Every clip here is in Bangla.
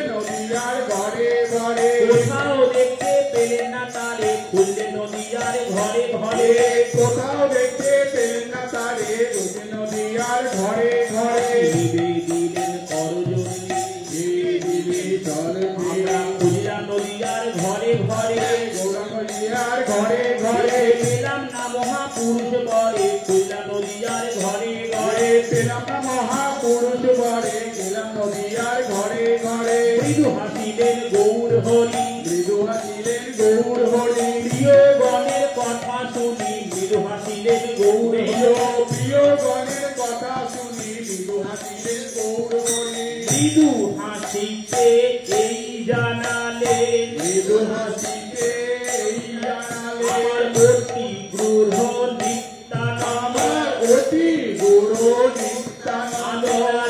নদিয়ার ঘরে ঘরে পেলেন না তারে খুললে নদিয়ার ঘরে ঘরে কোথাও দেখতে পেলেন না তারে খুললে নদিয়ার ঘরে ঘরে দিলেন করজোড়ে দিলে চল আমরা খুললাম নদিয়ার ঘরে ঘরে নদিয়ার ঘরে ঘরে পেলাম না মহাপুরুষ বরে খুললাম নদিয়ার ঘরে ঘরে পেলাম না মহাপুরুষ বরে গেলাম নদিয়ার ঘরে ঘরে মৃদু হাসিলেন গৌর হরি মৃদু হাসিলেন গৌর হরি প্রিয় গণের কথা শুনি মৃদু হাসিলেন গৌর প্রিয় গণের কথা শুনি মৃদু হাসিলেন গৌর হরি মৃদু হাসিতে এই জানালেন মৃদু হাসিতে এই জানালেন আমার অতি গৃহ নিত্যানন্দ আমার অতি গুরু নিত্যানন্দ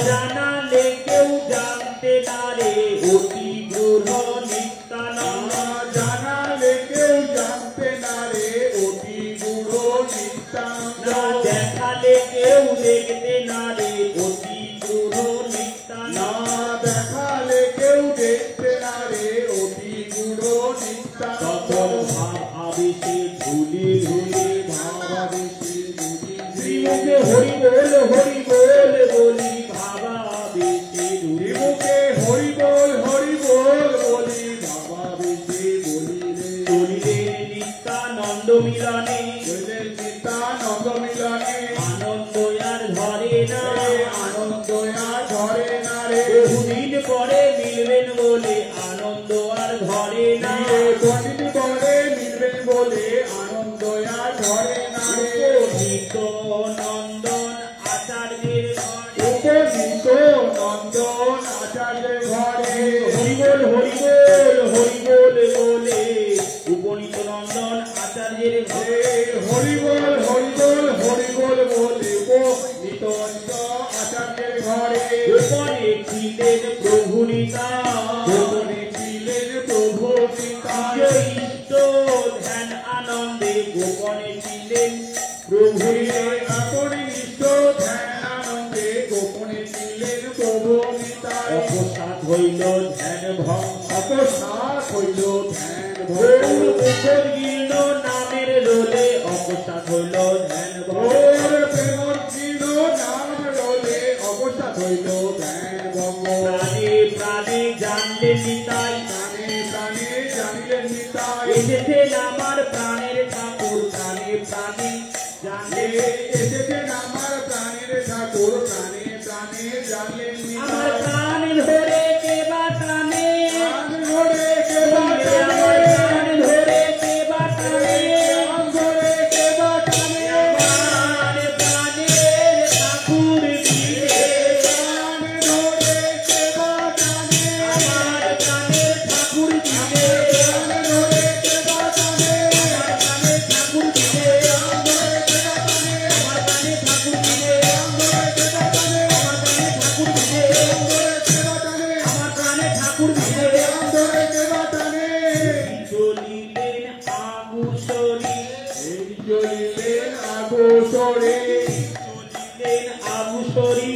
জানালে কেউ জানতে না রে অতি গৃহ নিত্যানন্দ জানালে কেউ জানতে না রে অতি গুরু নিত্যানন্দ দেখালে কেউ দেখতে না রে অতি গৃহ নিত্যানন্দ দেখালে কেউ দেখতে না রে অতি গুরু নিত্যানন্দ তখন ভাব আবেশে ধুলি ধুলি ভাবাবেশে ধুলি শ্রীমুখে হরি বল বলি ভাবা আবেশে ধুলি মুখে হরি বল বলি ভাবাবেশে বলি রে চলিলে নিত্যানন্দ মিলনে নিত্যানন্দ মিলনে আনন্দ আর ধরে না আনন্দ আর ধরে না রে বহুদিন পরে মিলবেন বলে আনন্দ আর ধরে না কদিন পরে মিলবেন বলে আনন্দ আর ধরে না রে নিত্য নন্দন আচার্যের ঘরে উপনীত নন্দন আচার্যের ঘরে হরিবোল বলে উপনীত নন্দন আচার্যের ঘরে হরি বল বলে উপনীত আচার্যের ঘরে গোপনে ছিলেন প্রভু নিতা গোপনে ছিলেন প্রভু পিতায় ইষ্ট ধ্যান আনন্দে গোপনে ছিলেন প্রভু আপনি নিত্য ধ্যান আনন্দে গোপনে ছিলেন প্রভু পিতায় অপসাদ হইল ধ্যান ভঙ্গ অপসাদ হইল ধ্যান গীর্ণ নামের রোলে অপসাদ হইল ধ্যান ভঙ্গ নাম রোলে অবসাদ হইল ধ্যান ভঙ্গ প্রাণে প্রাণে জানলে নিতাই প্রাণে প্রাণে জানিলেন নিতাই এসেছেন আমার প্রাণের ঠাকুর প্রাণে প্রাণে জানলে এসেছেন আমার প্রাণের ঠাকুর প্রাণে প্রাণে জানলেন আমার নিতাই প্রাণ ধরে কেবা টানে প্রাণ ধরে কে আমার প্রাণ ধরে কেবা টানে প্রাণ ধরে কে বাটানে প্রাণে প্রাণের ঠাকুর দিলে প্রাণ ধরে কে বাটানে আমার প্রাণের ঠাকুর দিলে প্রাণ ধরে কে বাটানে আমার প্রাণের ঠাকুর দিলে আমার প্রাণের ঠাকুর দিলে আমার প্রাণের ঠাকুর দিলে আমার প্রাণের ঠাকুর দিলে চলিলেন আগুসরি চলিলেন আগোসরে চলিলেন আগুসরি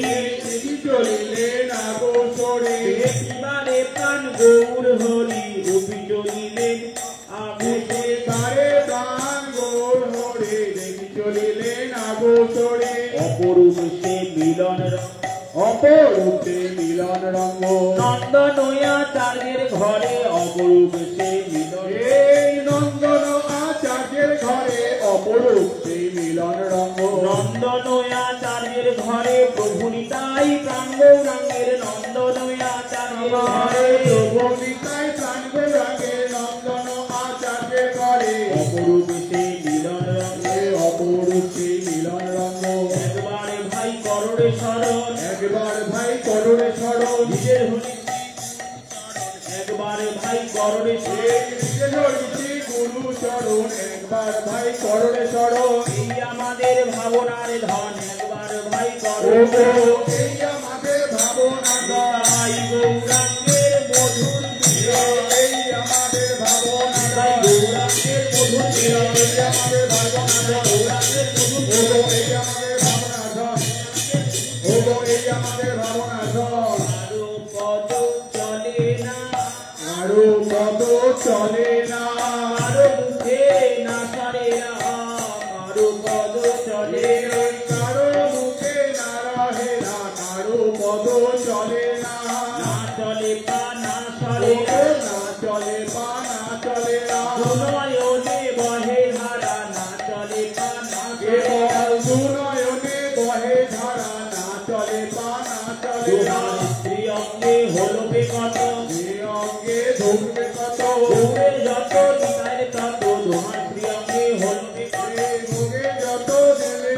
চলিলেন আগোসরে এবারে প্রাণ গৌর হরি রবি চলিলেন আগুসরি তারে প্রাণ গৌর হরে দেখি চলিলেন আগোসরে অপরূপ সে মিলন অপরূপে মিলন রঙ্গ নন্দনয়াচার্যের ঘরে অপরূপ সে মিলন এই নন্দন আচার্যের ঘরে অপরূপ সেই মিলন রঙ্গ নন্দনয়াচার্যের ঘরে প্রভু নিতাই প্রাণ গৌরাঙ্গের নন্দনয়াচার্যের ঘরে প্রভু নিতাই প্রাণ গৌরাঙ্গের নন্দন আচার্যের ঘরে অপরূপ সে মিলন রঙ্গে অপরূপ সেই মিলন রঙ্গ একবারে ভাই করোড়ে শরণ একবার ভাই করোড়ে স্মরণ নিজের হলি একবারে ভাই করোড়ে গুরু চরণ একবার ভাই করোড়ে স্মরণ এই আমাদের ভাবনার ধন একবার ভাই ও করোড়ে এই আমাদের ভাবনা ভাই গৌরাঙ্গের মধুর মিলন এই আমাদের ভাবনা ভাই গৌরাঙ্গের মধুর মিলন এই আমাদের ভাবনা গৌরাঙ্গের মধুর ও মিলন এই আমাদের ভাবনা ধন ও এই আমাদের ভাবনা ধন আরো পদ চলে না আরো কত চলে না সুনয়নে বহে ধারা না চলে পানা কেবল সুনয়নে বহে ধারা না চলে পানা চলে তোমার স্ত্রী অঙ্গে হলো বেকত যে অঙ্গে ধরবে কত ভোগে যত নিতাই তত তোমার স্ত্রী অঙ্গে হলো বেকত ভোগে যত দেবে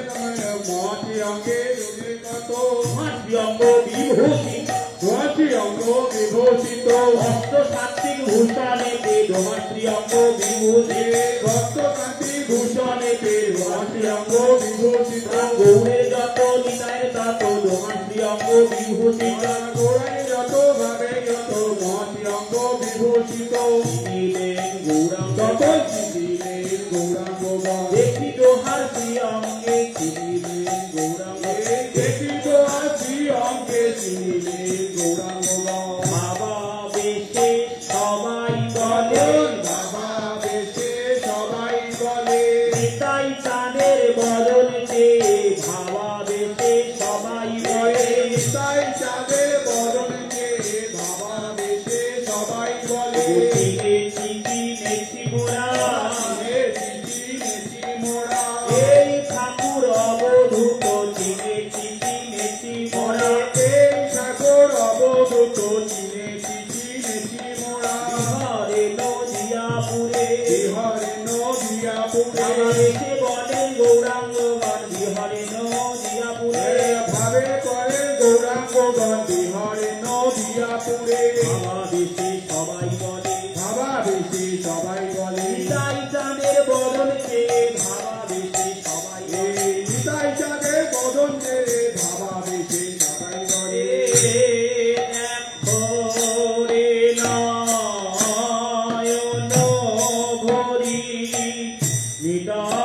মহাটি অঙ্গে ধরবে কত মহাস্ত্রী অঙ্গ বিভূষিত মহাটি অঙ্গ বিভূষিত অষ্ট সাত্বিক ভূষণেতে তোমার স্ত্রী অঙ্গ বিভূষিত ভক্ত কান্তি ভূষণেতে মহাটি অঙ্গ বিভূষিত গৌরের যত নিতাই তত তোমার স্ত্রী অঙ্গ বিভূষিত গোড়ায় যত ভাবে যত মহাটি অঙ্গ বিভূষিত দিলেন গৌরাঙ্গ যত দিলেন গৌরাঙ্গ দেখি দোহার শ্রী অঙ্গে দিলেন গৌরাঙ্গ দেখি তো আসি অঙ্গে দিলেন গৌরাঙ্গ বাবা বেশে সবাই বলে বাবা বেশে সবাই বলে নিতাই চাঁদের বদনেতে ভাবা বেশে সবাই বলে তাই চাঁদের বদনকে বাবা বেশে সবাই বলে চিঠি চিঠি নেছি মোরা এ চিঠি নেছি মোরা এই ঠাকুর অবধূত চিঠি চিঠি নেছি মোরা এই সাগর অবধূত চিনে চিঠি নেছি মোরা হরে নদিয়াপুরে বিহারে নদিয়াপুরে আমাদেরকে বলেন গৌরাঙ্গগণ বিহারে নদিয়াপুরে ভাবে করে গৌরাঙ্গগণ বিহারে নদিয়াপুরে আমাদেশে সবাই বলে ভাবা বেশি সবাই বলে নিতাই চাঁদের বদনেতে ভাবা বেশে সবাই বলে এই নিতাই চাঁদের বদনকে ভাবা বেশি সবাই বলে ভরে নয়ন ভরি নিতাই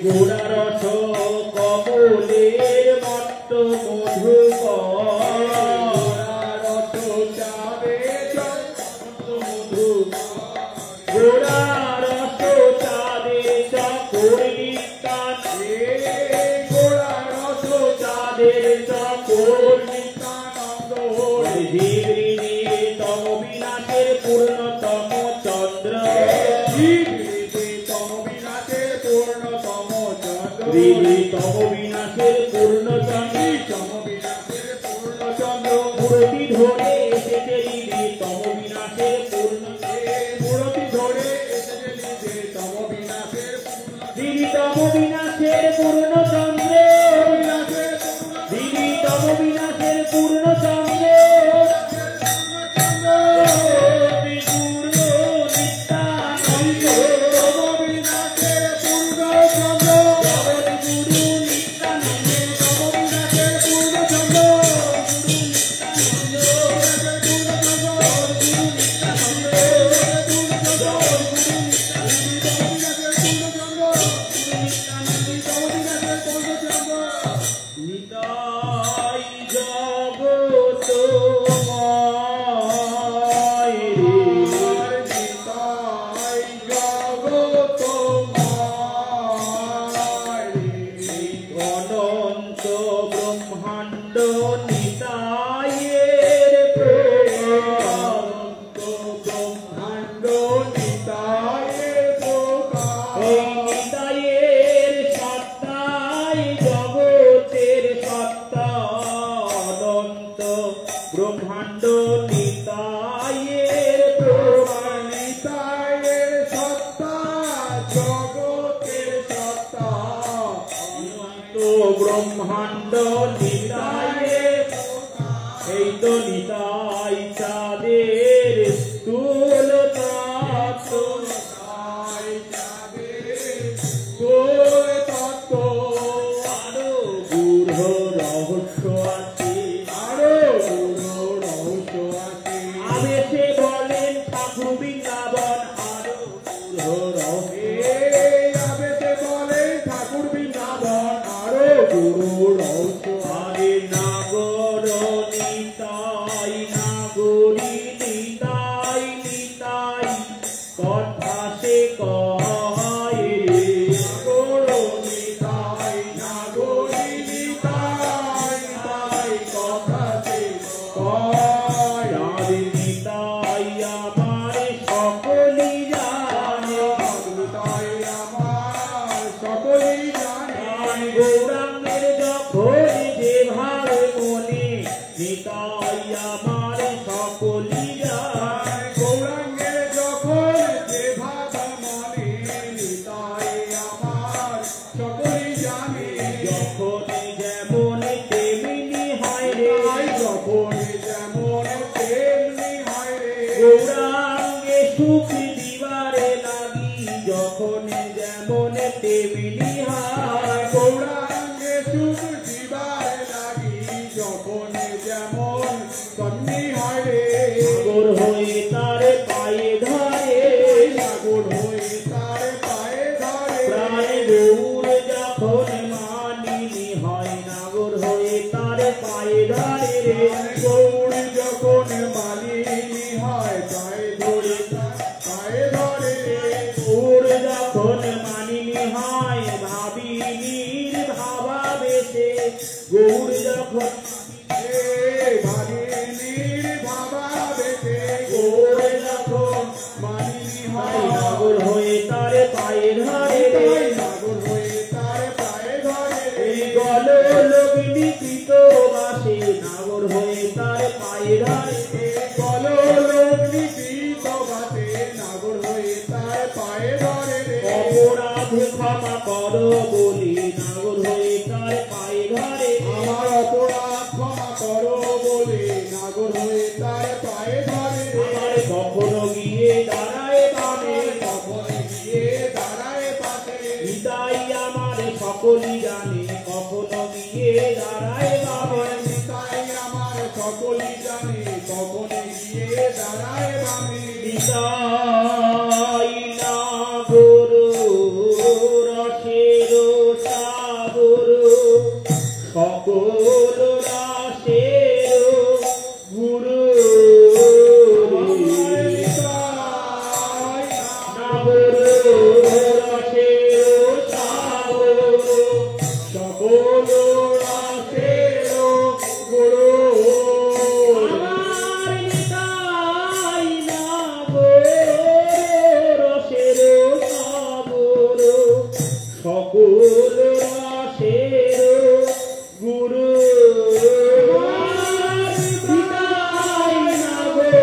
গোড়ারস কমলের মত্ত গোড়ারস চাঁদে চকরিকান চাঁদের চকরিকান ধীরে তম বিনাশের পূর্ণতম চন্দ্র তম বিনাশের পূর্ণচন্দ্র মূর্তি ধরে এসেছে দিদি তম বিনাশের দিদি তম বিনাশের পূর্ণচন্দ্র দিদি তম বিনাশের পূর্ণচন্দ্র নিতাই জগতময় অনন্ত ব্রহ্মাণ্ড নিতাইয়ের এই নিতাইয়ের সত্তাই জগতের সত্তা অনন্ত ব্রহ্মাণ্ড নিতাইয়ের অনন্ত ব্রহ্মাণ্ড নিতাইয়ের এই তো কয় যাদের নিতাই আমার সকলই জানে তাই আমার সকলেই জানে গৌরাঙ্গের যখন যেভাবে মনে নিতাই আমার সকলই জানে গৌরাঙ্গের যখন যে ভাবা মনে তাই আমার সকলেই জানে যখন যেমন তেমনি হয় রে যখন যেমন তেমনি হয় রে গৌরাঙ্গে সুখ দিবারে লাগি যখন যেমন তেমনি হয় গৌরাঙ্গে সুখ দিবার লাগি যখন যেমন তন্নি হয় রে সাগর হয়ে তার পায়ে ধরে সাগর হয়ে তার পায়ে ধরে প্রাণে গৌর যখন মানিনি হয় নাগর হয়ে তার পায়ে ধরে রে গৌর যখন মালিনী হয় পায়ে ধরে পায়ে ধরে গৌর যখন মানিনি হয় ভাবিনীর ভাবা বেশে গৌর যখন মালিনীর বাবা বেঁচে গৌর যখন মালিনী হয় নাগর হয়ে তার পায়ে ধরে রে সাগর হয়ে তার পায়ে ধরে এই গল লগ্নি কৃত বাসে নাগর হয়ে তার পায়ে ধরে রে কলগ্নি কৃত বাতে নাগর হয়ে তার পায়ে ধরে রে অপরাধ ক্ষমা করো বলি নাগর হয়ে তার পায়ে ধরে রে আমার অপরাধ ক্ষমা করো বলে নাগর হয়ে তার পায়ে ধরে রে আমার কখনো গিয়ে দাঁড়ায় বামে কখন গিয়ে দাঁড়ায় পাশে নিতাই আমার সকলই জানে কখনো গিয়ে দাঁড়ায় বামে তাই আমার সকলই জানে কখন গিয়ে দাঁড়ায় বামে নিতাই নাগর রসের সাগর সকল রাসের গুরু নাগর রসের সাগর সকল রাসের গুরু আমার নিতাই নাগর রসের সাগর সকল রাসের গুরু আমার নিতাই নাগর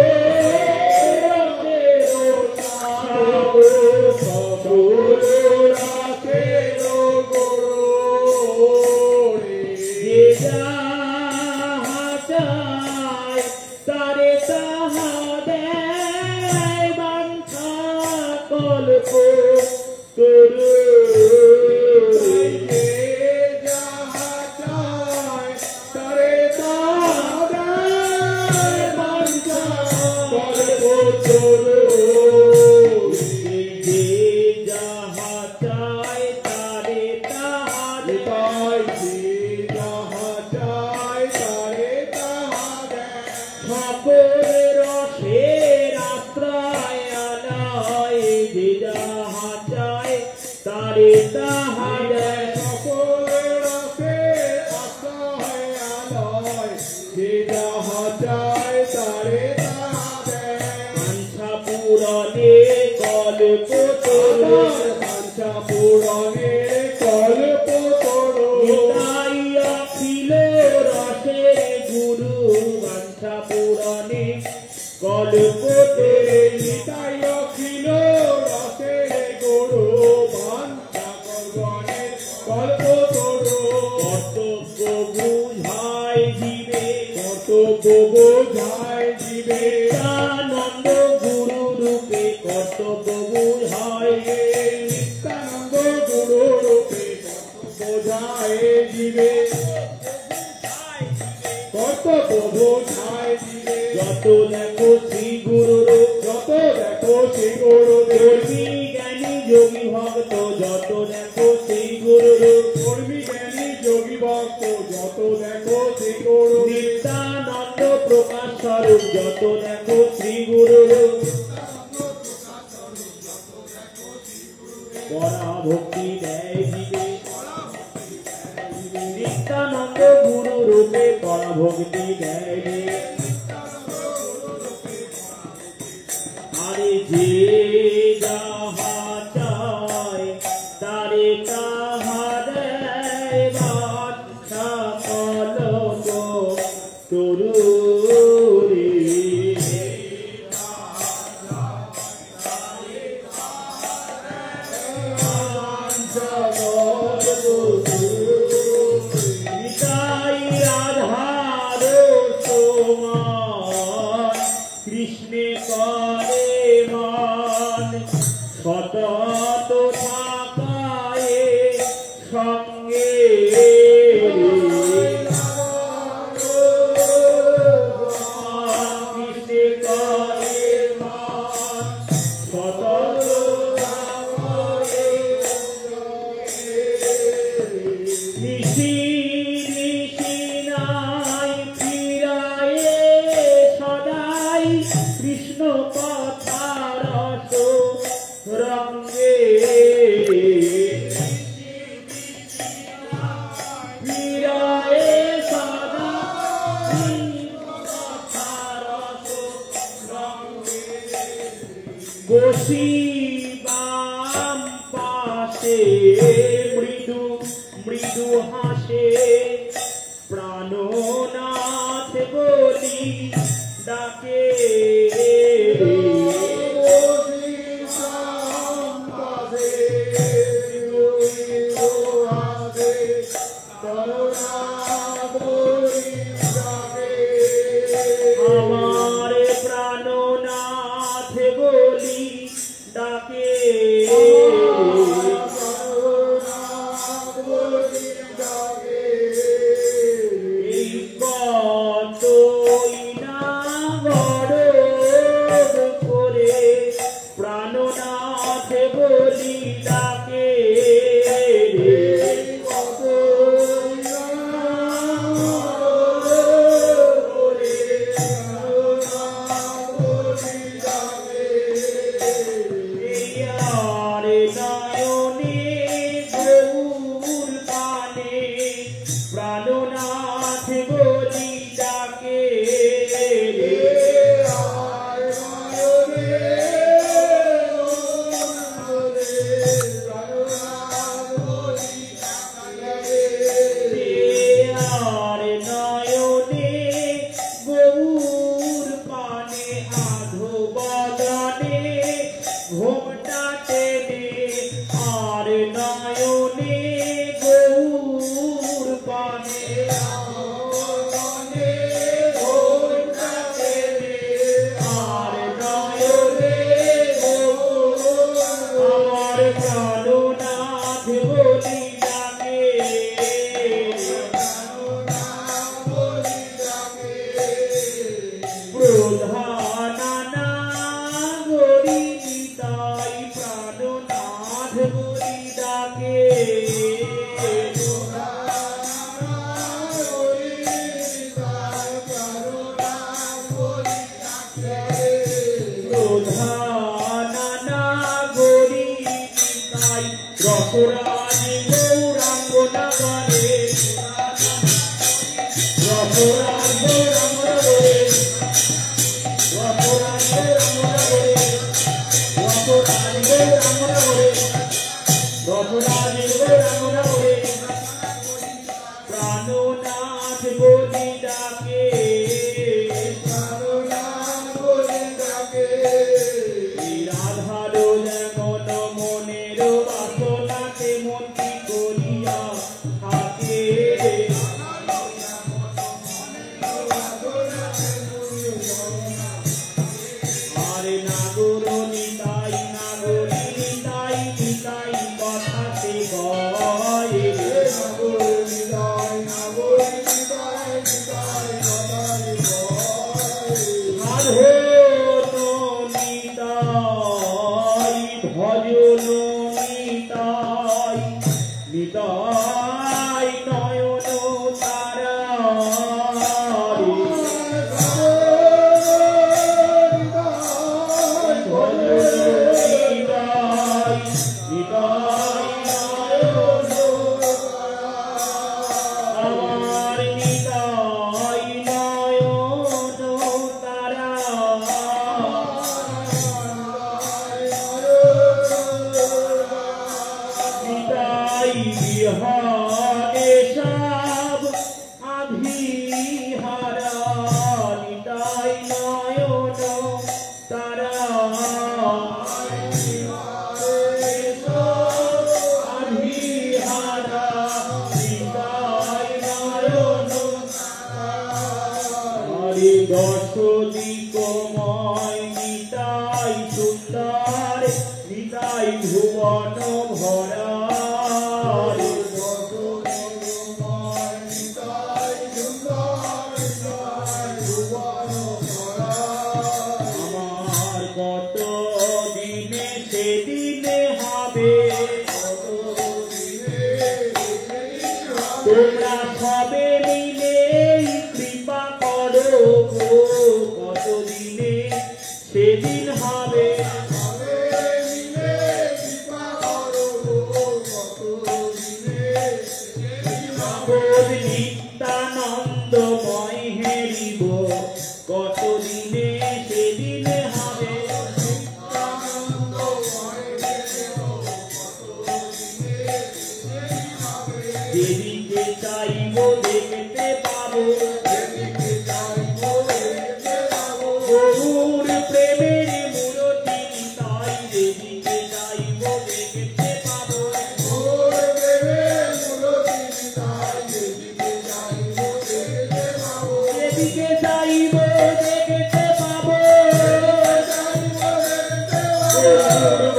রসের সাগর সকল রাসের গুরু যে যাহা চায় তারে তাহা দেয় বাঞ্ছা কল্প তরু যাহা চায় তারে তাহা বাঞ্ছা কল্প তরু যে যাহা চায় তারে তাহা দেয় যাহা চায় তারে তাহা দেয় সকলের রসের আশ্রয় আলয় যে যাহা চায় তারে তাহা দেয় সকলের রসের আশ্রয় আলয় যে যাহা চায় তারে তাহা দেয় আঞ্ছা পুরনে কল্প তরু বাঞ্ছা পূরণে কল্প তরু নিতাই অখিল রসের গুরু বাঞ্ছা পুরনে কল্প তরু নিতাই অখিল রসের গুরু বাঞ্ছা করবনে কল্প তরু কর্তব্য বুঝায় জীবে কর্তব্য বোঝায় জীবে নিত্যানন্দ গুরু রূপে কর্তব্য বুঝায় নিত্যানন্দ গুরু রূপে বোঝায় জীবে কর্তব্য বোঝায় জীবে যত দেখো শ্রী গুরু রূপ যত দেখো শ্রী গুরুদেব কর্মী জ্ঞানী যোগী ভক্ত যত দেখো শ্রী গুরু রূপ কর্মী জ্ঞানী যোগী ভক্ত যত দেখো শ্রী গুরু নিত্যানন্দ প্রকাশ স্বরূপ যত দেখো শ্রী গুরু রূপ পরা ভক্তি দেয় জীবে নিত্যানন্দ গুরু রূপে পরা ভক্তি দেয় আরে যে যাহা চায় তারে তাহা দেয় বাচ্চা কলক তরুরে নিতাই আধার তোমার কৃষ্ণে করে মান সতত থাকায় সঙ্গে কৃষ্ণে করে মান সতত নিশি নিশি নাই ফিরায়ে সদাই কৃষ্ণ কথা রস রঙ্গে ফিরায়ে সদাই কথা রস রঙ্গে বসি বাম পাশে মৃদু মৃদু হাসে প্রাণনাথ বলি ডাকে আমার প্রাণনাথ বলি ডাকে এই কতই না গড় করে প্রাণনাথ বলি ডাকে আরে নয়নে গৌর পানে প্রাণনাথ বলি ডাকে আরে নয়নে গৌর পানে আধো বদনে ঘোমটা টেনে আর নয়নে গৌর পানে ঘোমটা টেনে আর নয়নে আমার প্রাণনাথ বলি ডাকে প্রধানা গরি নিতাই প্রাণনাথ বলি ডাকে প্রধানা গরি নিতাই রসরাজি গৌরাঙ্গ নগরে রসরাজ গৌরাঙ্গ নগরে রসরাজ গৌরাঙ্গ নগরে রসরাজ গৌরাঙ্গ নগরে রসরাজ গৌরাঙ্গ নগরে প্রাণনাথ বলি ডাকে রাধার যেমন মনের বাসনাতে মন্ত্রী করিয়া থাকে ওরে দশদিকময় নিতাই সুন্দর নিতাই ভুবন ভরা আমার কত দিনে সেদিনে হবে তোমরা সবে মিলে কৃপা করো গো কত দিনে সেদিন হবে নিত্যানন্দময় হেরিব কত দিনে সেদিন হবে যেদিকে চাইব দেখতে পাবো গরুর প্রেমের মূরতি তাই যেদিকে চাইব দেখতে পাবো যেদিকে চাইব দেখতে পাবো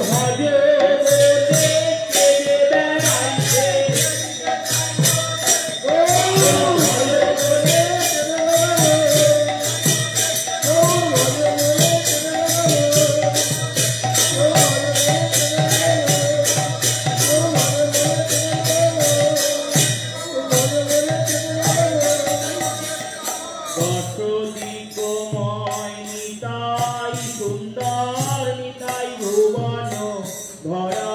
ভজে দশদিকময় নিতাই সুন্দর নিতাই ভুবন ভরা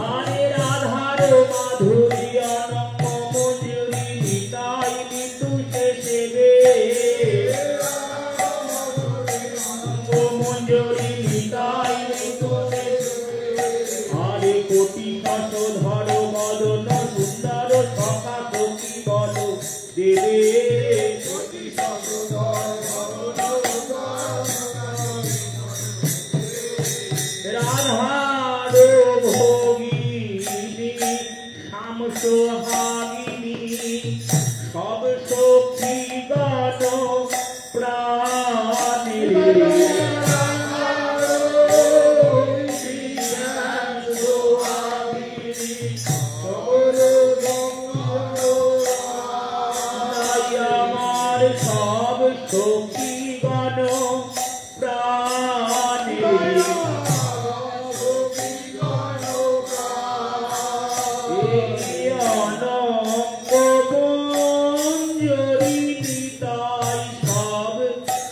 আরে রাধার মাধুরী অনঙ্গ মঞ্জুরি নিতাই বিদুষে সেবে মঞ্জুরি নিতাই বিদুষে আরে কোটি ধর বদন সুন্দর সখা কোটি বল দেবে রাধার ভোগিনী শ্যাম সোহাগিনী সব সখী গণ প্রাণের আমার সব সখী গণ প্রাণের অনঙ্গ মঞ্জুরি নিতাই সব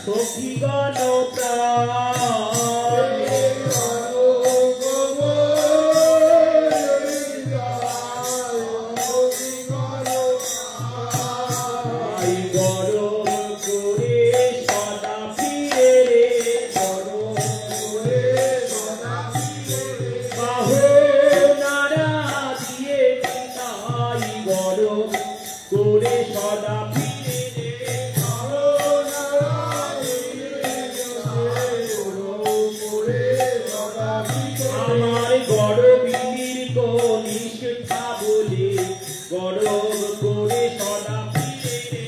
সখী গণ প্রাণের গরম করে সদা ফিরে রে বাহু নাড়া দিয়ে তাই গরম করে সদা ফিরে রে আমার গরবিনীর কনিষ্ঠা বলে গরম করে সদা ফিরে রে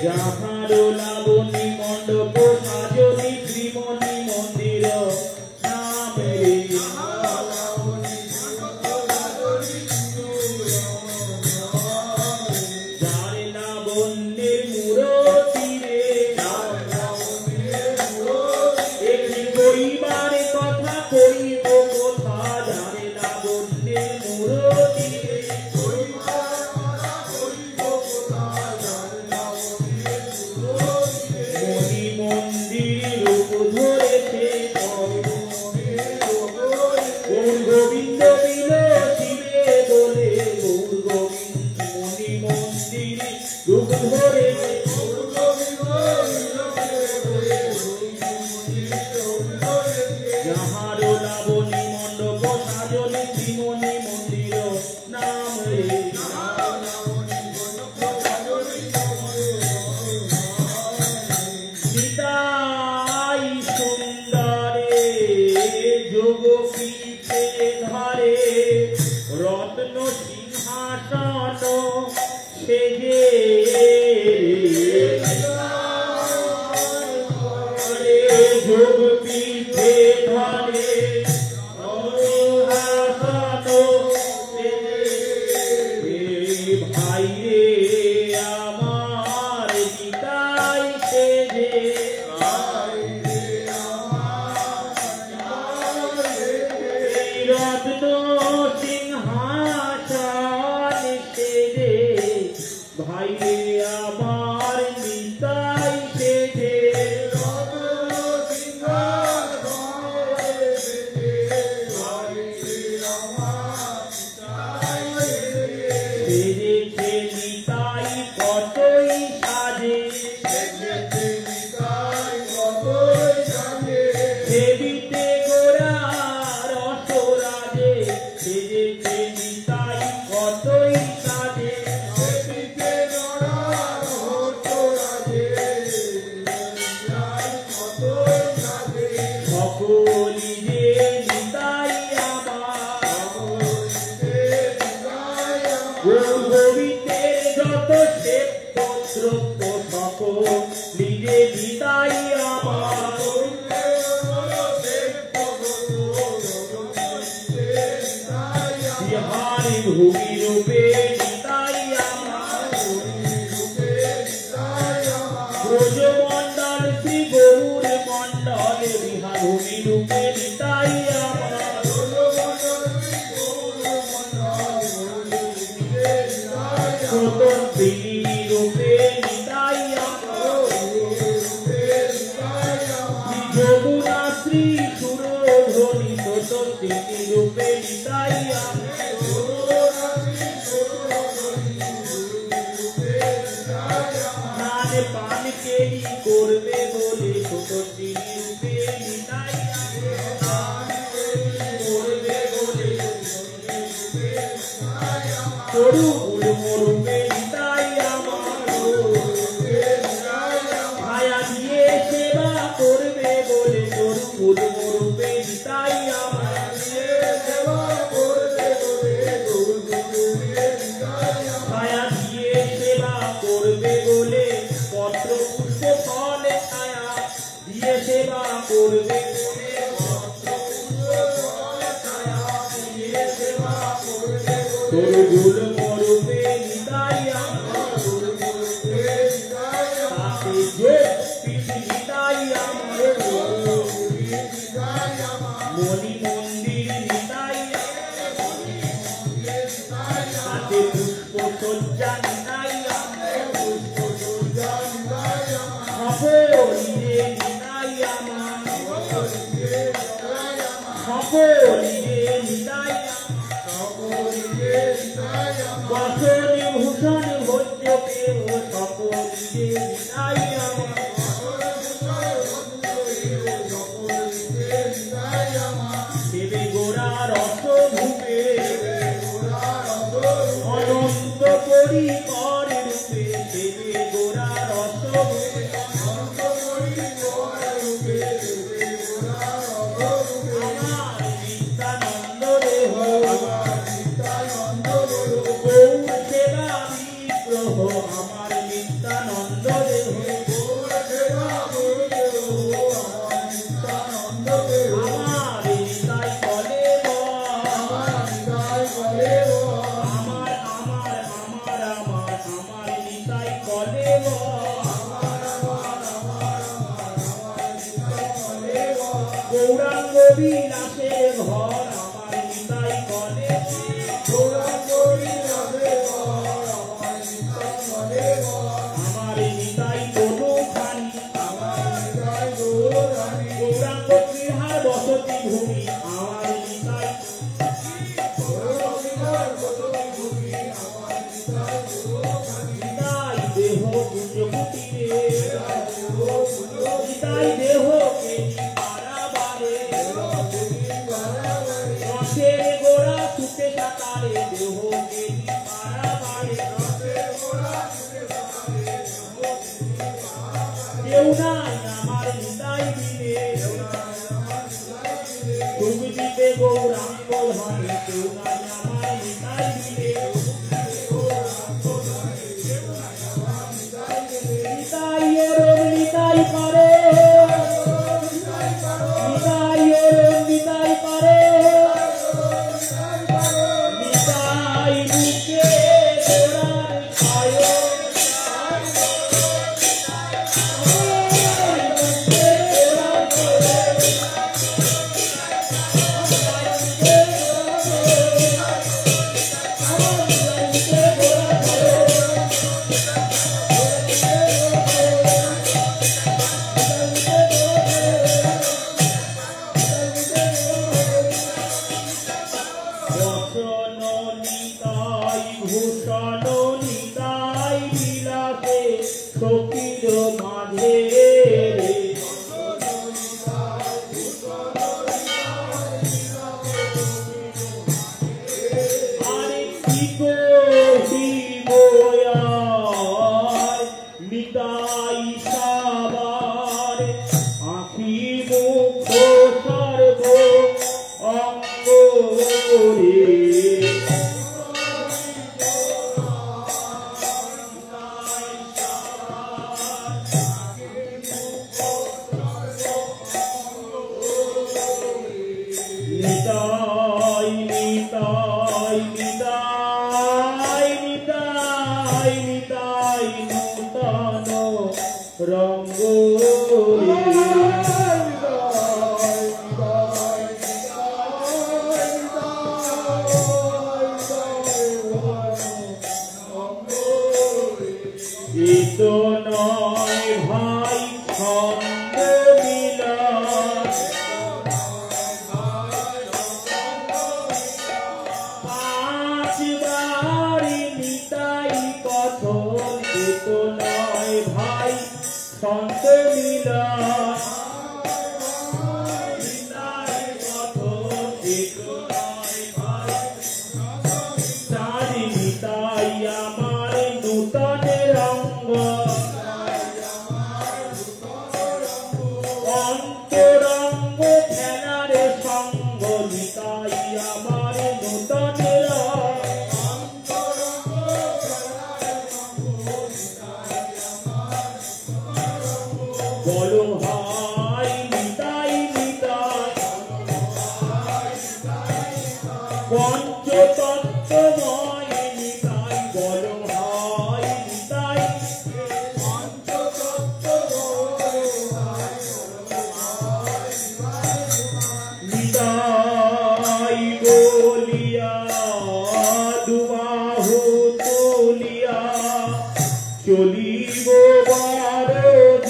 যাহার লাবণী মণ্ডপ সাজনী শ্রীমণি মন্দির নামে যার লাবণ্যের মূরতি রে একটি কইবার কথা কইব কোথা যার লাবণ্যের মূরতি রে মণি মন্দির যোগ পীঠে ধরে ভাই রে আমার নিতাই সেজে রত্ন সিংহাসন সেজে ভাই রে আমার নিতাই সেজে সেজেছে নিতাই কতই সাজে সেবিতে গোরা রসরাজে সেজেছে নিতাই কতই সাজে সকলি যে নিতাই আমার গোবিন্দের যত শ্বেত সকলি যে নিতাই আমার বিহারি ভূমি রূপে নিতাই আমার ব্রজমণ্ডল শ্রী গৌর মণ্ডল বিহার ভূমি রূপে নিতাই আমার স্বতন্ত্রী রূপে নিতাই আমার যমুনা শ্রী সুরধ্বনি স্বতন্ত্রী রূপে নিতাই আমার স্নান পান কেলি করবে বলে স্বতন্ত্রী রূপে নিতাই করবে বলে তরু রূপে নিতাই আমার ছায়া দিয়ে সেবা করবে বলে তরু রূপে নিতাই আমার ছায়া দিয়ে সেবা করবে বলে পত্র পুষ্প ফলে ছায়া দিয়ে সেবা করবে তরু রূপে নিতাই আমার তাতে যে পিঠি নিতাই আমার মণি মন্দির নিতাই তাতে পুষ্প সজ্জা নিতাই সকলি যে নিতাই আমার সকলি যে নিতাই বসনে ভূষণ ভোজ্য কেহ সকলি যে নিতাই আমার দেবে গোরা রস ভূপে অনন্ত পরিকর রূপে দেবে গোরা রস ভূপে আমার নিত্যানন্দ দেহ গৌর সেবা বিগ্রহ আমার নিত্যানন্দ দেহ আমার নিতাই বলে আমার নিতাই বলে গৌরাঙ্গ বিলাসের ঘর আমার নিতাই বলে আমার নিতাই তনুখানি গৌরাঙ্গ বিহার বসতি ভূমি আমার নিতাই নিতাই দেহ পুঞ্জ কুটিরে নিতাই দেহ কেলি পারাবারে রসের গোড়া সুতে সাকারে দেহ কেলি পারাবারে কেউ নাই আমার নিতাই দিলে তুমি দিবে গৌরাঙ্গ ধরে কেউ নাই আমার নিতাই দিলে নিতাই এর নিতাই করে রঙ্গোলি এতো নয় ভাই ছন্দ মিলন পাঁচবার নিতাই কথন এতো নয় ভাই ছন্দ মিলন নিতাই কথন এতো নয় ভাই চারি নিতাই আমার নূতন রঙ্গ অন্তরঙ্গ খেলার সঙ্গ নিতাই আমার নূতন বলো ভাই নিতাই নিতাই পঞ্চতত্ত্বময় নিতাই বলো ভাই নিতাই নিতাই বলিয়া দুবাহু তুলিয়া চলিব বারদ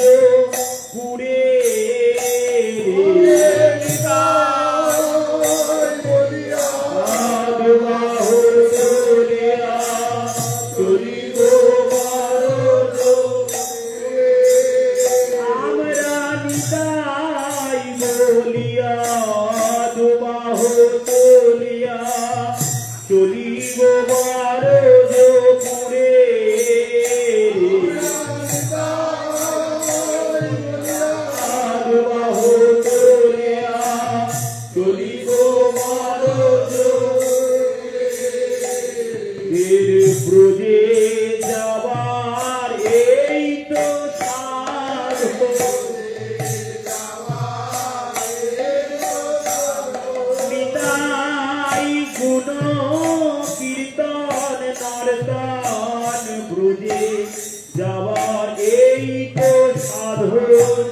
পুরে দুবাহু তুলিয়া চলিব বারদ আমরা নিতাই বলিয়া দুবাহু তুলিয়া চলিব বারদ পুরে দুবাহু তুলিয়া চলিব বারদ ব্রজে যাবার এই তো সাধ নিতাই গুণ কীর্তন নর্তন ব্রজে যাবার এই তো সাধন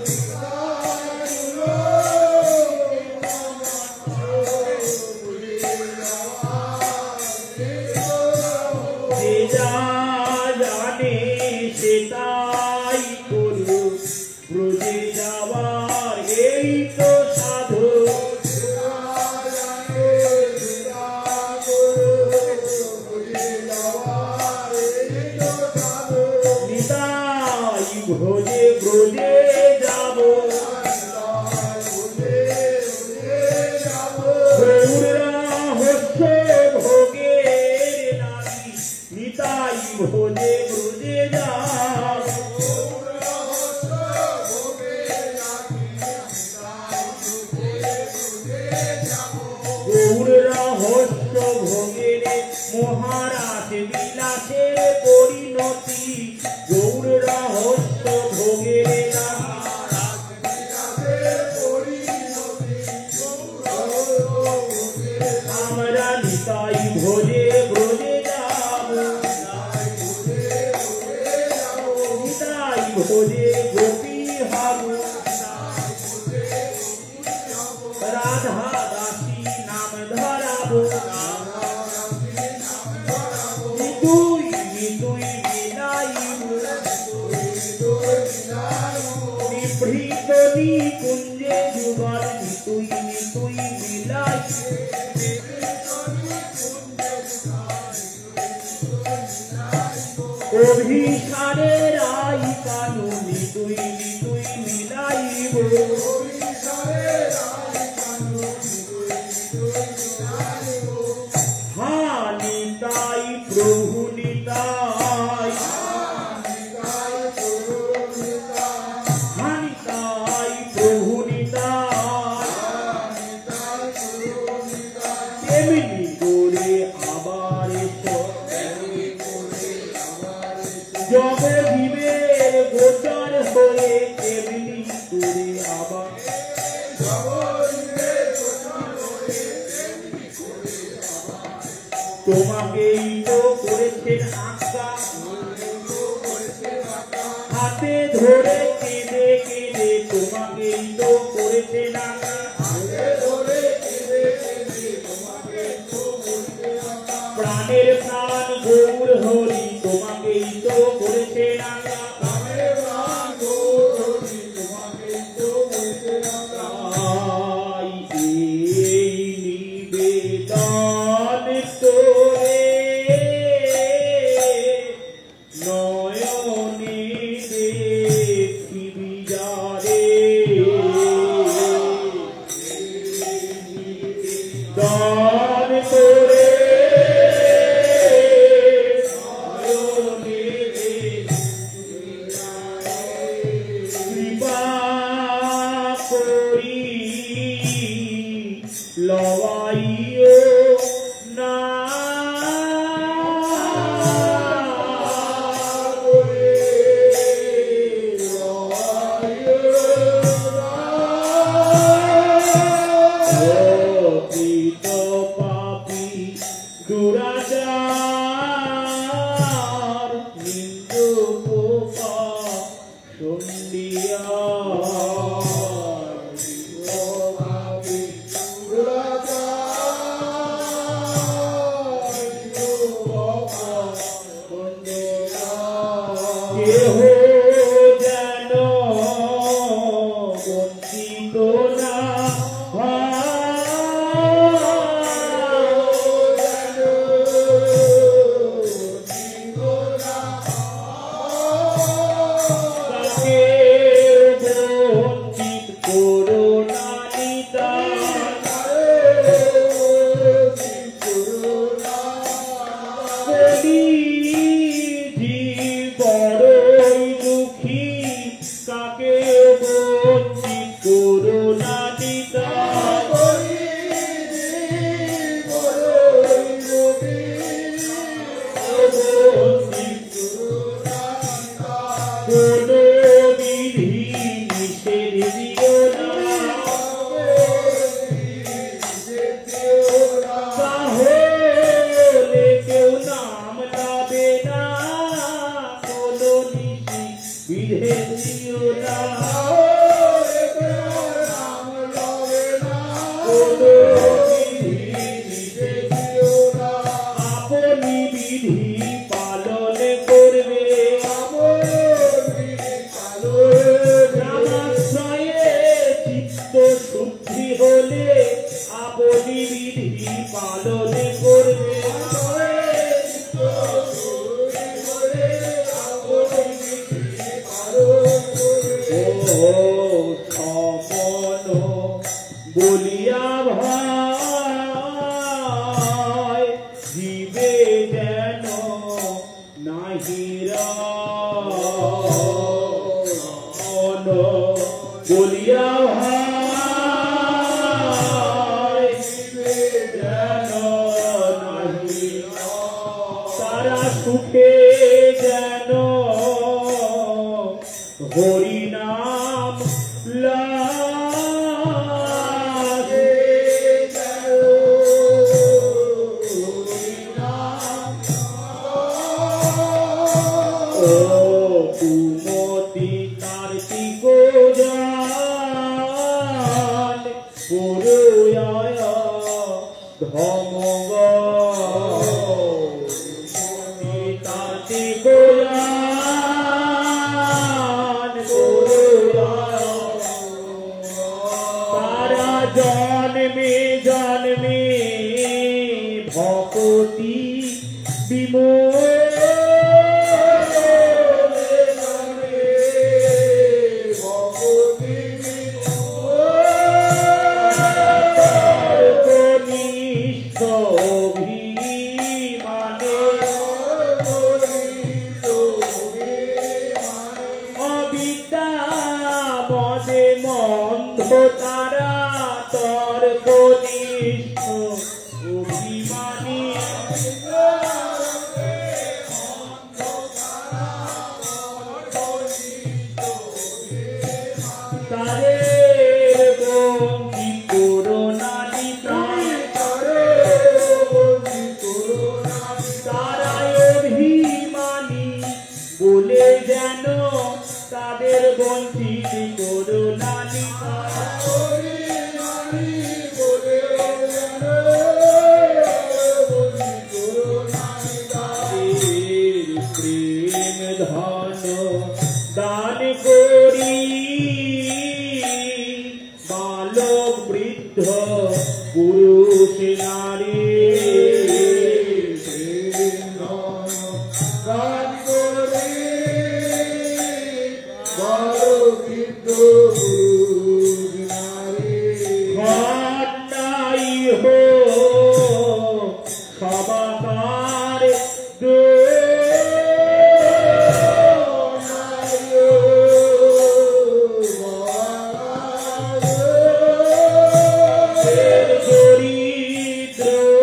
যে যা জানে সে তাই করু ব্রজে যাবার এই তো সাধন নিতাই ভোজে ব্রজে যাব রহস্য ভোগের নারী নিতাই ভোজে ব্রজে যাব গৌর রহস্য ভোগের মহারাজ বিলাসের পরিণতি গৌর রহস্য ভোগের আমরা নিতাই ভোজে ব্রজে যাব নিতাই ভোজে গোপী হব রাধা দাসী নাম ধরাবো নিতুই নিতুই বিলাইব নিভৃত নিকুঞ্জে যুগল নিতুই নিতুই বিলাইব অভিসারের আই কানু নিতুই নিতুই বিলাইব হ্যাঁ নিতাই প্রভু নিতাই নিতাই প্রভু নিতাই এমনি করে আবার জগ জীবের গোচর হয়ে এমনি করে আবার তোমাকেই তো করেছেন আজ্ঞা হাতে ধরে তোমাকেই তো করেছে নাকা প্রাণের প্রাণ গৌর হরি তোমাকেই তো করেছে নাকা নিবেদন তোরে নয়নে দেখিবি যারে দান তোরে নয়নে দেখিবি যারে কৃপা করি লওয়াইও না অতীত পাপী দুরাচার নিন্দ পোকা সন্ধিয়া কেহ যেন বঞ্চিত না তাকে বঞ্চিত করো না নিদান বড়ই দুঃখী কাকে বঞ্চিত করো না নিদান কোনো বিধি নিষেধ দিও না তাহলে কেউ নাম লাবে না কোনো নীতি বিধেদ দিও না কোনো বিধি নিষেধ দিও না আপনি বিধি পালন করবে রামাশ্রয়ে চিত্ত শুদ্ধি হলে আপনি বিধি পালন করবে সমন বলিয়া ভাই জীবে যেন নাহিরা বলিয়া ভাই যেন নাহিরা তারা সুখে যেন হরি নাম লাগে ও কুমতি কার্তিক জান পুরুয়ায় ধমগ কার্তিক তারা জন্মে জন্মে ভকতি মদে মন্ধ তারা তর্ক নিষ্ঠ অভিমানী তাদের বন্দী করোনা তারাই অভিমানী বলে যেন তাদের বঞ্চিত করোনা নালিকা প্রেম ধন দান করি বালক বৃদ্ধ পুরুষ নারী ঘন্টাই হো সবাকার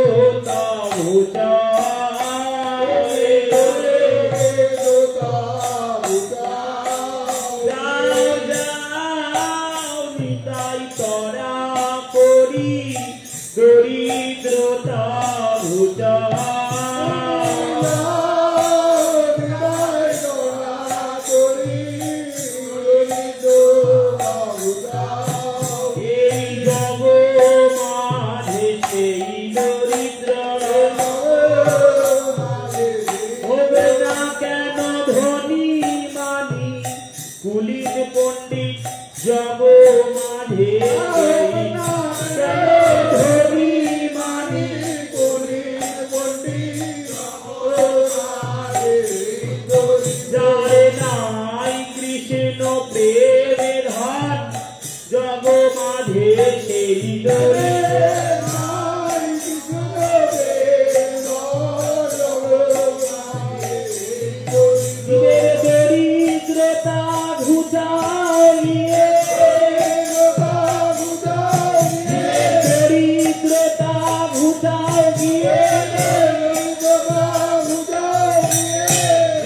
দরিদ্রতা ভূতা নিতাই তরা করি দরিদ্রতা ভূতা এই জগ মাঝে সেই দরিদ্র হবে না কেন ধনী মানি কুলীন পণ্ডিত জগ মাঝে ধনী মানি যারে নাই কৃষ্ণ প্রেমের হাত জগ মাঝে সেই দরিদ্রতা ঘুচাইয়ে দরিদ্রতা ঘুচাইয়ে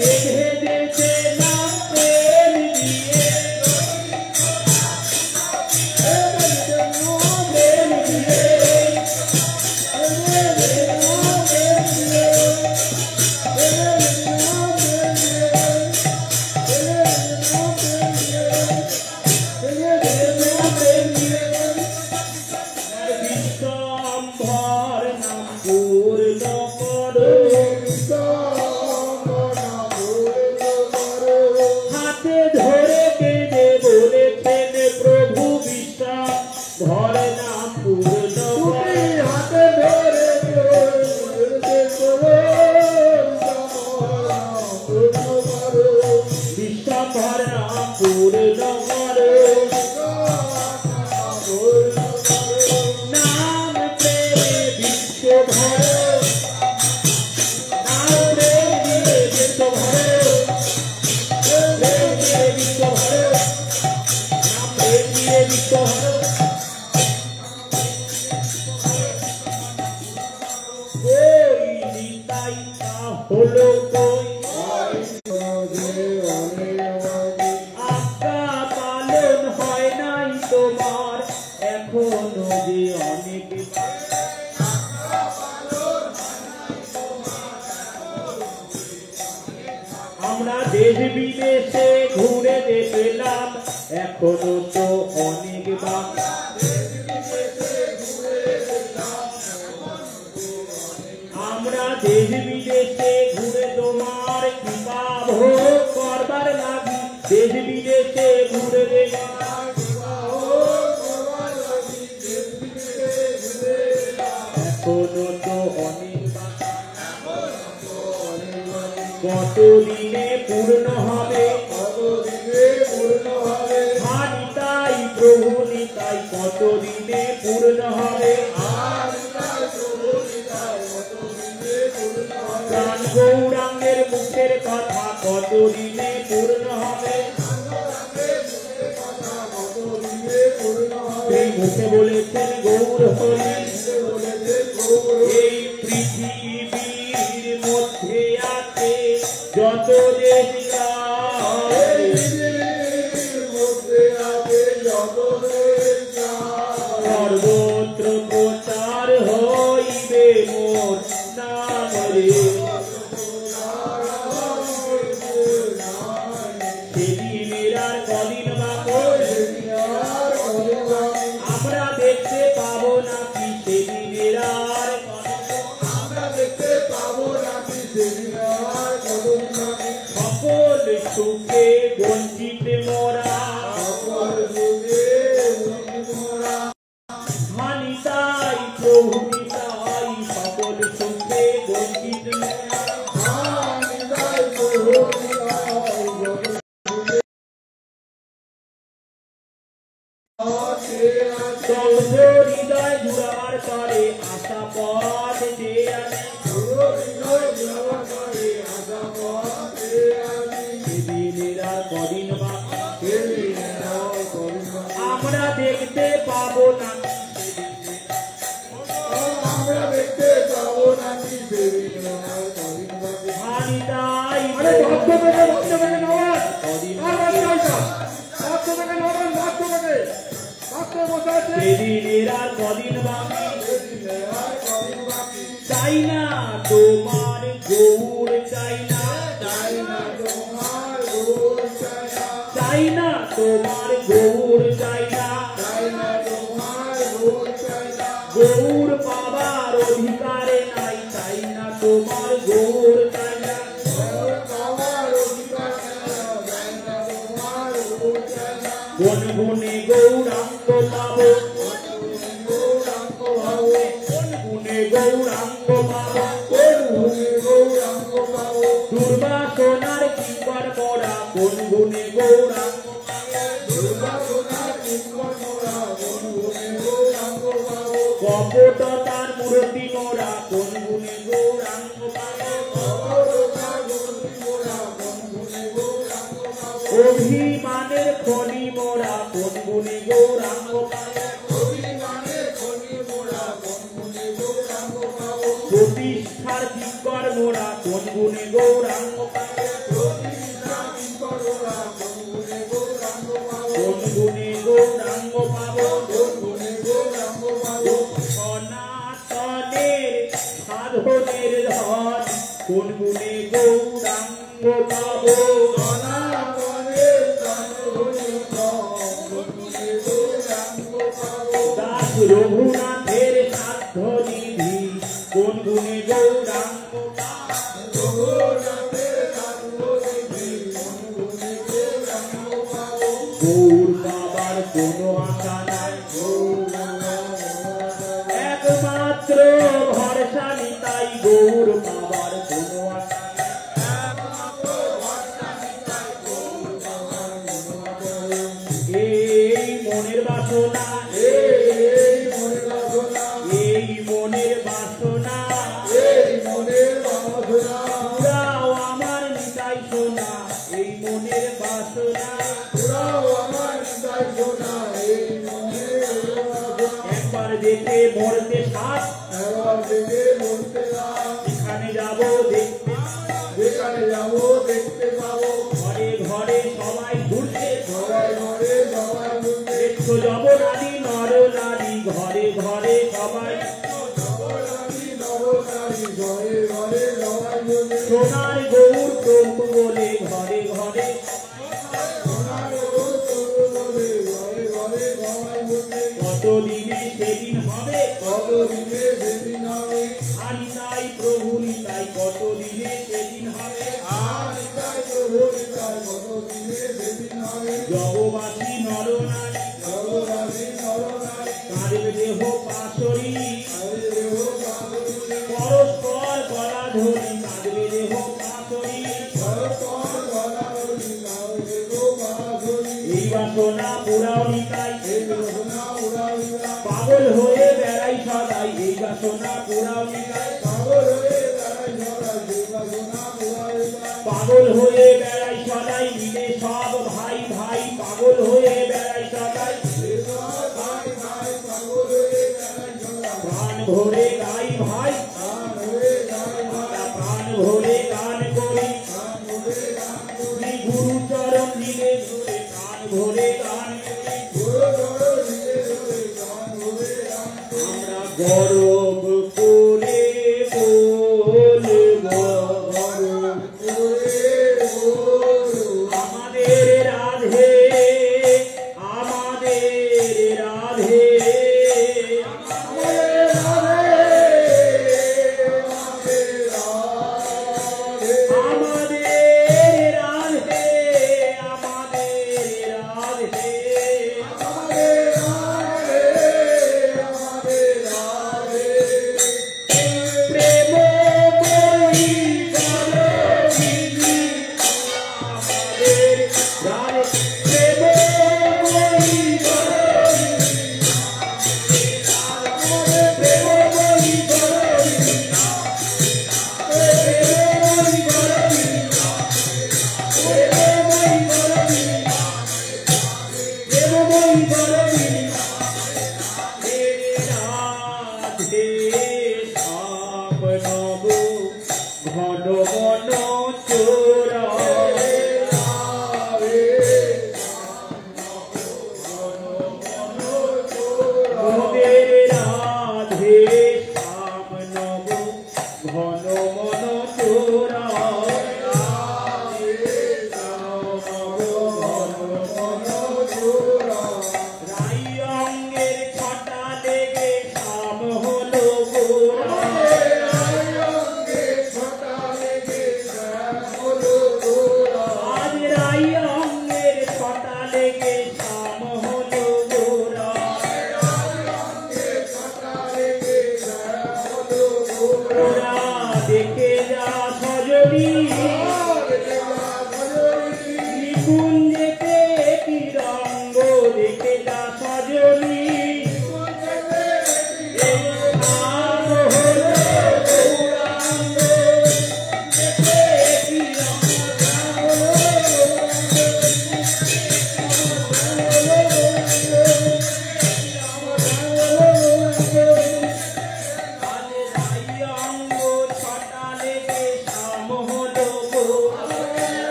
দেখে দেখে নাম প্রেম দিয়ে প্রেম দিয়ে বিশ্বম্ভর নাম পূর্ণ করো হাতে ধরে কেঁদে বলেছেন প্রভু বিশ্বম্ভর নাম পূর্ণ বিশ্বম্ভর নাম পূর্ণ করো নাম প্রেমে বিশ্ব ভরো নাম প্রেমে বিশ্ব ভরো প্রেম দিয়ে বিশ্ব ভরো নাম প্রেম দিয়ে বিশ্ব ভরো ওই নিতাই তা হলো কই আজ্ঞা পালন হয় নাই তোমার এখনো যে অনেক আমরা দেশ বিদেশে ঘুরে দেখলাম এখনো তো অনেক বাকি আমরা দেশ বিদেশে ঘুরে তোমার কৃপা ভোগ করবার লাগি দেশ বিদেশে ঘুরে দেখলাম এখনো তো অনেক কতদিনে পূর্ণ হবে নিতাই প্রভু নিতাই কতদিনে পূর্ণ হবে প্রাণ গৌরাঙ্গের মুখের কথা কতদিনে পূর্ণ হবে এই মুখে বলেছেন গৌর হরি এই পৃথিবীর মধ্যে আছে যত দেশ সর্বত্র প্রচার হইবে মোর নাম রে সেদিনের আর কদিন বাকি দগ্ধ হৃদয় জুড়াবার তরে আশা পথ যে আছে সেদিনের আর কদিন বাকি আমরা দেখতে পাবো না ভানিতাই সেদিনের আর কদিন বাকি চাই না তোমার গৌর চাই না চাই না তোমার গৌর চাই না গৌর পাবার অধিকারে নাই চাই না তোমার গৌর চাই না কোন গুণে গৌরাঙ্গ পাবো কোন গুণে গৌরাঙ্গ পাবো দুর্বাসনার কিঙ্কর মোরা কোন গুণে গৌরাঙ্গ কপটতার মূর্তি মোরা কোন গুণে গৌরাঙ্গ অভিমানের খনি মোরা কোন গুণে গৌরাঙ্গ প্রতিষ্ঠার কিঙ্কর মোরা কোন গুণে গৌরাঙ্গ কোন গুণে গৌরাঙ্গ পাবো সনাতনের সাধনের ধন কোন গুণে গৌরাঙ্গ পাবো দাস রঘুনাথের সাধ্য নিধি কোন গুণে গৌরাঙ্গ গৌর বাবার কোনো আশা নাই একমাত্র ভরসা নিতাই গৌর বাবার কোনো আশা এই মনের বাসনা এই মনের বাসনা পুরাও আমার নিতাই সোনা এই মনের বাসনা একবার দেখে মরতে সাপ এখানে যাবো দেখতে পাবো ঘরে ঘরে সবাই ঘুরছে দেখছো যবনারী নর নারী ঘরে ঘরে সবাই সোনার গৌর প্রভু বলে ঘরে ঘরে কতদিনে সেদিন হবে আনিতাই প্রভু নিতাই কতদিনে সেদিন হবে জগবাসী নর নারী কাঁধে দেহ পাশরি পরস্পর গলা ধরি কাঁধে দেহ পাশরি এই বাসনা পুরাও নিতাই পাগল হয়ে বেড়াই সদাই এই বাসনা পুরাও নিতাই পাগল হয়ে বেড়াই সদাই মিলে সব ভাই ভাই পাগল হয়ে বেড়াই সদাই প্রাণ ভরে গাই ভাই প্রাণ ভরে গান করি গুরু চরণ দিলে ধরে প্রাণ ভরে গান আমরা গৌরব করে বলব আমাদের রাধে আমাদের রাধে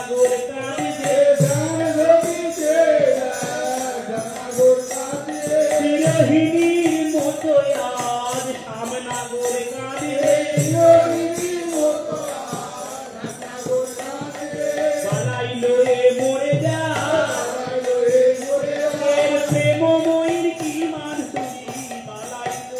নাগর কাঁদিছে বিরোহিনীর মতো আজ শ্যাম নাগর কাঁদিছে বালাইলো এ মরে যা প্রেমময়ীর কি মান তুমি বালাইলো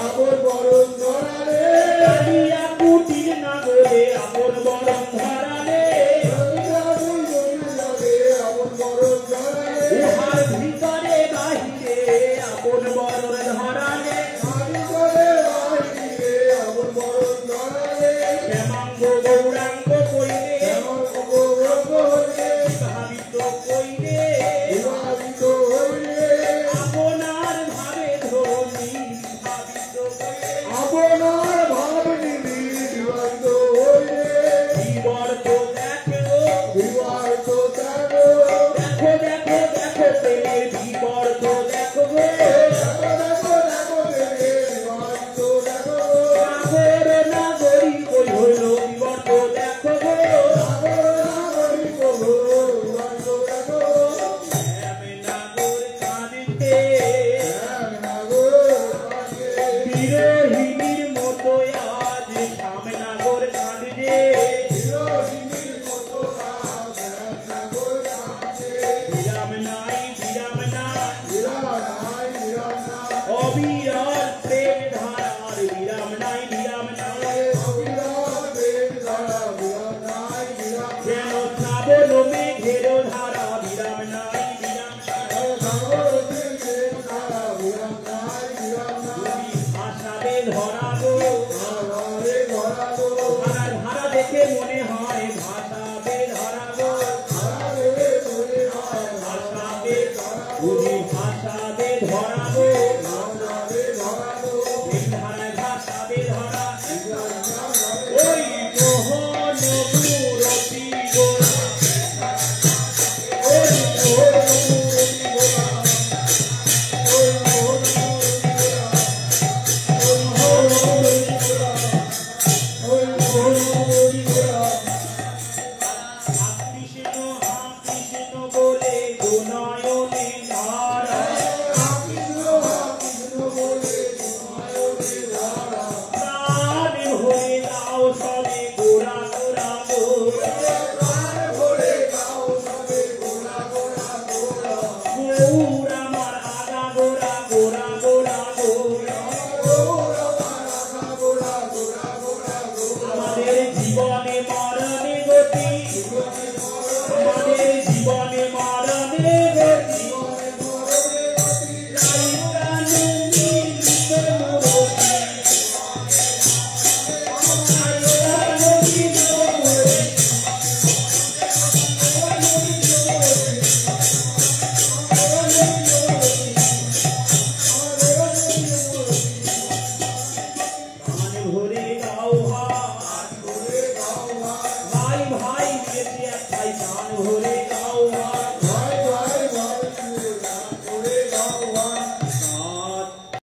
আপন বরণ ধরালে কালিয়া কুটির নাগরে আপন বরণ ধরালে উহার ভিতরে বাহিরে আপন বরণ ধরালে শ্যামাঙ্গ গৌরাঙ্গ কইরে ভাবিত কইরে আপনার ভাবে ধরি ভাবিত বিবর্ত দেখো দেখো দেখো দেখো প্রেমের বিবর্ত দেখো নাগর নাগরী কই হইল বিবর্ত দেখো শ্যাম নাগর কাঁদিতে বিরোহিনীর মতো আজ শ্যাম নাগর কাঁদিতে বিরাম নাই অবিরল প্রেম ধারার বিরাম নাই যেন শ্রাবণ মেঘের ধারা বিরাম নাই ভাষাবে ধরাবো ধারার ধারা দেখে মনে হয় ভাষাবে ধরাবো ভাষাবে বুঝি ভাষাবে ধরাবো ধারায় ভাষাবে ধরা ওই মোহন মূরতি গোরা ওই মোহন মূরতি গোরা কৃষ্ণ বলে গুণয়নে ধারা